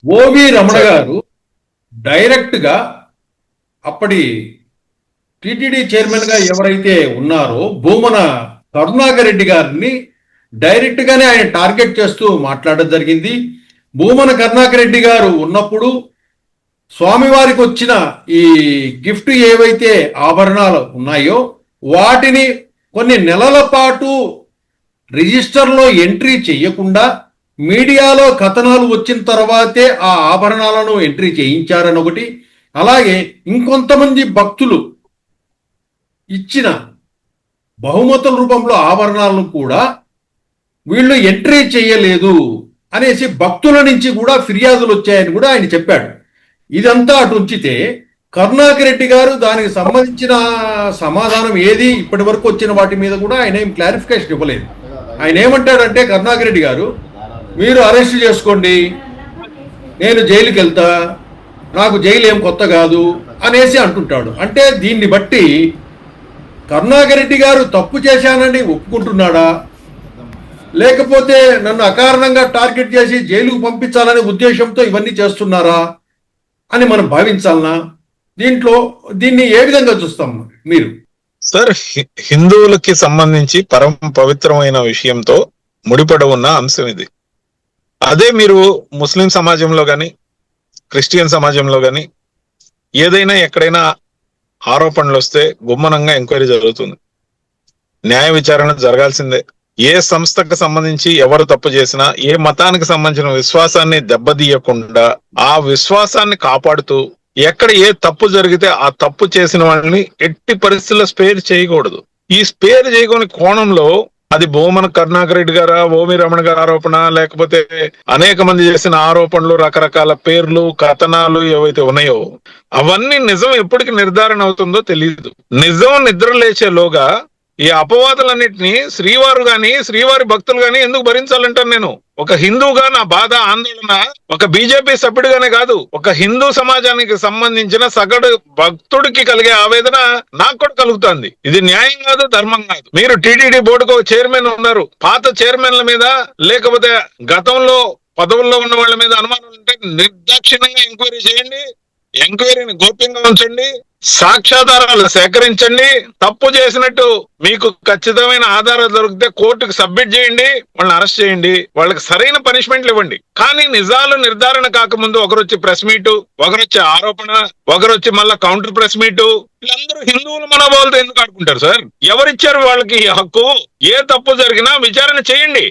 ఓవి Ramana sir. గారు direct గా అప్పటి టిటిడి చైర్మన్ గా ఎవరైతే ఉన్నారో భూమన కరుణాకర్ రెడ్డి గారిని డైరెక్ట్ గానే ఆయన టార్గెట్ చేస్తూ మాట్లాడడం జరిగింది. భూమన కరుణాకర్ రెడ్డి గారు ఉన్నప్పుడు స్వామివారికి వచ్చిన ఈ గిఫ్ట్ ఏవైతే ఆభరణాలు ఉన్నాయో వాటిని కొన్ని నెలల పాటు రిజిస్టర్లో ఎంట్రీ చేయకుండా మీడియాలో కథనాలు వచ్చిన తర్వాతే ఆ ఆభరణాలను ఎంట్రీ చేయించారని ఒకటి, అలాగే ఇంకొంతమంది భక్తులు ఇచ్చిన బహుమతుల రూపంలో ఆభరణాలను కూడా వీళ్ళు ఎంట్రీ చేయలేదు అనేసి భక్తుల నుంచి కూడా ఫిర్యాదులు వచ్చాయని కూడా ఆయన చెప్పాడు. ఇదంతా అటు ఉంచితే కరుణాకర్ రెడ్డి గారు దానికి సంబంధించిన సమాధానం ఏది ఇప్పటి వరకు వచ్చిన వాటి మీద కూడా ఆయన ఏం క్లారిఫికేషన్ ఇవ్వలేదు. ఆయన ఏమంటాడంటే కరుణాకర్ రెడ్డి గారు, మీరు అరెస్ట్ చేసుకోండి, నేను జైలుకి వెళ్తా, నాకు జైలు ఏం కొత్త కాదు అనేసి అంటుంటాడు. అంటే దీన్ని బట్టి కరుణాకర్ రెడ్డి గారు తప్పు చేశానని ఒప్పుకుంటున్నాడా, లేకపోతే నన్ను అకారణంగా టార్గెట్ చేసి జైలుకు పంపించాలనే ఉద్దేశంతో ఇవన్నీ చేస్తున్నారా అని మనం భావించాలనా? దీన్ని ఏ విధంగా చూస్తాం మీరు? సార్, హిందువులకి సంబంధించి పరమ పవిత్రమైన విషయంతో ముడిపడి ఉన్న అంశం ఇది. అదే మీరు ముస్లిం సమాజంలో గాని క్రిస్టియన్ సమాజంలో గాని ఏదైనా ఎక్కడైనా ఆరోపణలు వస్తే గుమ్మనంగా ఎంక్వైరీ జరుగుతుంది, న్యాయ విచారణ జరగాల్సిందే. ఏ సంస్థకు సంబంధించి ఎవరు తప్పు చేసినా, ఏ మతానికి సంబంధించిన విశ్వాసాన్ని దెబ్బతీయకుండా ఆ విశ్వాసాన్ని కాపాడుతూ ఎక్కడ ఏ తప్పు జరిగితే ఆ తప్పు చేసిన వాళ్ళని ఎట్టి పరిస్థితుల్లో స్పేర్ చేయకూడదు. ఈ స్పేర్ చేయని కోణంలో అది భూమన కరుణాకర్ రెడ్డి గారా, ఓవి రమణ గారి ఆరోపణ, లేకపోతే అనేక మంది చేసిన ఆరోపణలు, రకరకాల పేర్లు, కథనాలు ఏవైతే ఉన్నాయో అవన్నీ నిజం ఎప్పటికి నిర్ధారణ అవుతుందో తెలియదు. నిజం నిద్ర లేచేలోగా ఈ అపవాదులన్నింటినీ శ్రీవారు గాని శ్రీవారి భక్తులు గాని ఎందుకు భరించాలంటాను నేను. ఒక హిందూగా నా బాధ, ఆందోళన ఒక బీజేపీ సభ్యుడిగానే కాదు, ఒక హిందూ సమాజానికి సంబంధించిన సగటు భక్తుడికి కలిగే ఆవేదన నాకు కూడా కలుగుతుంది. ఇది న్యాయం కాదు, ధర్మం కాదు. మీరు టీటీడీ బోర్డుకు ఒక చైర్మన్ ఉన్నారు, పాత చైర్మన్ల మీద లేకపోతే గతంలో పదవుల్లో ఉన్న వాళ్ళ మీద అనుమానం ఉంటే నిర్దాక్షిణ్యంగా ఎంక్వైరీ చేయండి, ఎంక్వైరీని గోప్యంగా ఉంచండి, సాక్ష్యాధారాలు సేకరించండి. తప్పు చేసినట్టు మీకు ఖచ్చితమైన ఆధారాలు దొరికితే కోర్టుకు సబ్మిట్ చేయండి, వాళ్ళని అరెస్ట్ చేయండి, వాళ్ళకి సరైన పనిష్మెంట్లు ఇవ్వండి. కానీ నిజాలు నిర్ధారణ కాకముందు ఒకరొచ్చి ప్రెస్ మీటు, ఒకరొచ్చి ఆరోపణ, ఒకరొచ్చి మళ్ళా కౌంటర్ ప్రెస్ మీటు, వీళ్ళందరూ హిందువుల మనోభావాలతో ఎందుకు ఆడుకుంటారు సార్? ఎవరిచ్చారు వాళ్ళకి ఈ హక్కు? ఏ తప్పు జరిగినా విచారణ చేయండి.